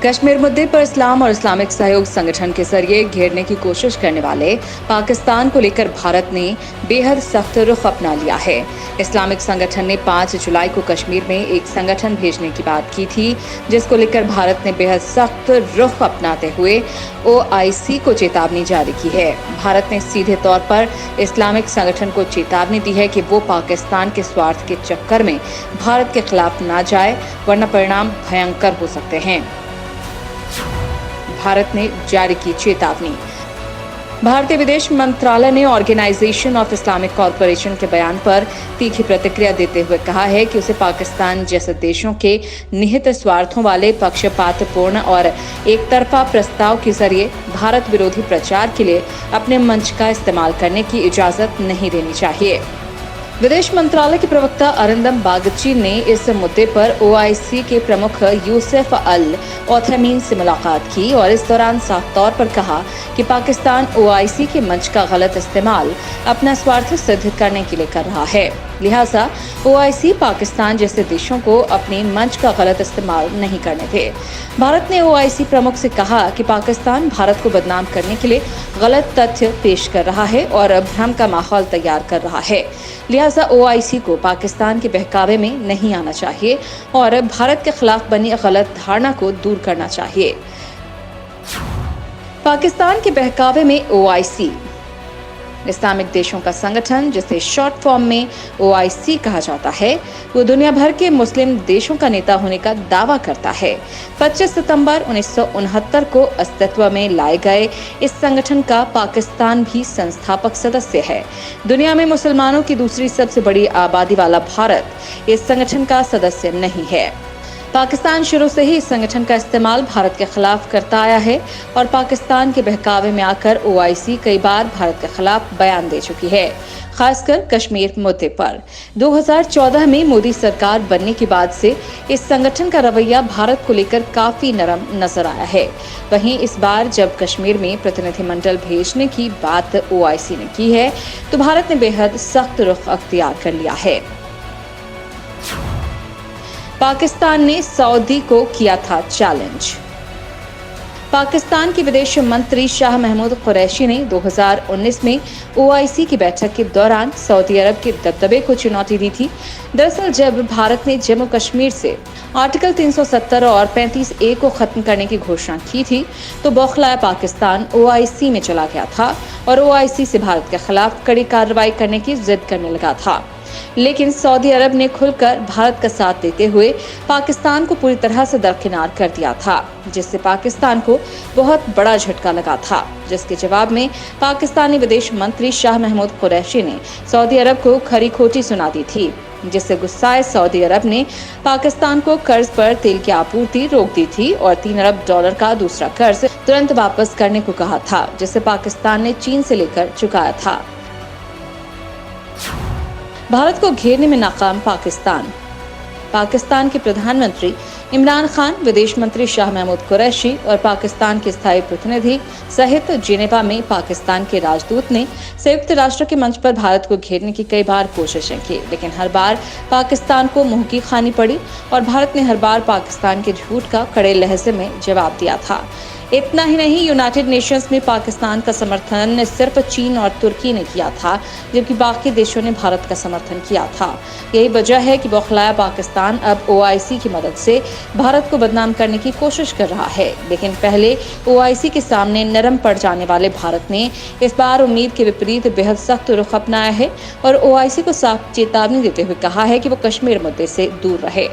कश्मीर मुद्दे पर इस्लाम और इस्लामिक सहयोग संगठन के जरिए घेरने की कोशिश करने वाले पाकिस्तान को लेकर भारत ने बेहद सख्त रुख अपना लिया है। इस्लामिक संगठन ने 5 जुलाई को कश्मीर में एक संगठन भेजने की बात की थी, जिसको लेकर भारत ने बेहद सख्त रुख अपनाते हुए OIC को चेतावनी जारी की है। भारत ने सीधे तौर पर इस्लामिक संगठन को चेतावनी दी है कि वो पाकिस्तान के स्वार्थ के चक्कर में भारत के खिलाफ ना जाए, वरना परिणाम भयंकर हो सकते हैं। भारत ने जारी की चेतावनी। भारतीय विदेश मंत्रालय ने ऑर्गेनाइजेशन ऑफ इस्लामिक कॉरपोरेशन के बयान पर तीखी प्रतिक्रिया देते हुए कहा है कि उसे पाकिस्तान जैसे देशों के निहित स्वार्थों वाले पक्षपातपूर्ण और एक तरफा प्रस्ताव के जरिए भारत विरोधी प्रचार के लिए अपने मंच का इस्तेमाल करने की इजाजत नहीं देनी चाहिए। विदेश मंत्रालय के प्रवक्ता अरिंदम बागची ने इस मुद्दे पर OIC के प्रमुख यूसुफ अल ओथैमीन से मुलाकात की और इस दौरान साफ तौर पर कहा कि पाकिस्तान OIC के मंच का गलत इस्तेमाल अपना स्वार्थ सिद्ध करने के लिए कर रहा है। लिहाजा OIC पाकिस्तान जैसे देशों को अपने मंच का गलत इस्तेमाल नहीं करने थे। भारत ने OIC प्रमुख से कहा कि पाकिस्तान भारत को बदनाम करने के लिए गलत तथ्य पेश कर रहा है और भ्रम का माहौल तैयार कर रहा है। लिहाजा OIC को पाकिस्तान के बहकावे में नहीं आना चाहिए और भारत के खिलाफ बनी गलत धारणा को दूर करना चाहिए। पाकिस्तान के बहकावे में OIC इस्लामिक देशों का संगठन, जिसे शॉर्ट फॉर्म में OIC कहा जाता है, वो दुनिया भर के मुस्लिम देशों का नेता होने का दावा करता है। 25 सितंबर 1969 को अस्तित्व में लाए गए इस संगठन का पाकिस्तान भी संस्थापक सदस्य है। दुनिया में मुसलमानों की दूसरी सबसे बड़ी आबादी वाला भारत इस संगठन का सदस्य नहीं है। पाकिस्तान शुरू से ही इस संगठन का इस्तेमाल भारत के खिलाफ करता आया है और पाकिस्तान के बहकावे में आकर OIC कई बार भारत के खिलाफ बयान दे चुकी है, खासकर कश्मीर मुद्दे पर। 2014 में मोदी सरकार बनने के बाद से इस संगठन का रवैया भारत को लेकर काफी नरम नजर आया है। वहीं इस बार जब कश्मीर में प्रतिनिधिमंडल भेजने की बात OIC ने की है, तो भारत ने बेहद सख्त रुख अख्तियार कर लिया है। पाकिस्तान ने सऊदी को किया था चैलेंज। पाकिस्तान के विदेश मंत्री शाह महमूद कुरैशी ने 2019 में OIC की बैठक के दौरान सऊदी अरब के दबदबे को चुनौती दी थी। दरअसल जब भारत ने जम्मू कश्मीर से आर्टिकल 370 और 35A को खत्म करने की घोषणा की थी, तो बौखलाया पाकिस्तान OIC में चला गया था और OIC से भारत के खिलाफ कड़ी कार्रवाई करने की जिद करने लगा था। लेकिन सऊदी अरब ने खुलकर भारत का साथ देते हुए पाकिस्तान को पूरी तरह से दरकिनार कर दिया था, जिससे पाकिस्तान को बहुत बड़ा झटका लगा था, जिसके जवाब में पाकिस्तानी विदेश मंत्री शाह महमूद कुरैशी ने सऊदी अरब को खरी खोटी सुना दी थी, जिससे गुस्साए सऊदी अरब ने पाकिस्तान को कर्ज पर तेल की आपूर्ति रोक दी थी और $3 अरब का दूसरा कर्ज तुरंत वापस करने को कहा था, जिसे पाकिस्तान ने चीन से लेकर चुकाया था। भारत को घेरने में नाकाम पाकिस्तान के प्रधानमंत्री इमरान खान, विदेश मंत्री शाह महमूद कुरैशी और पाकिस्तान के स्थायी प्रतिनिधि सहित जिनेवा में पाकिस्तान के राजदूत ने संयुक्त राष्ट्र के मंच पर भारत को घेरने की कई बार कोशिशें की, लेकिन हर बार पाकिस्तान को मुंह की खानी पड़ी और भारत ने हर बार पाकिस्तान के झूठ का कड़े लहजे में जवाब दिया था। इतना ही नहीं, यूनाइटेड नेशंस में पाकिस्तान का समर्थन सिर्फ चीन और तुर्की ने किया था, जबकि बाकी देशों ने भारत का समर्थन किया था। यही वजह है कि बौखलाया पाकिस्तान अब OIC की मदद से भारत को बदनाम करने की कोशिश कर रहा है। लेकिन पहले OIC के सामने नरम पड़ जाने वाले भारत ने इस बार उम्मीद के विपरीत बेहद सख्त रुख अपनाया है और OIC को साफ चेतावनी देते हुए कहा है कि वो कश्मीर मुद्दे से दूर रहे।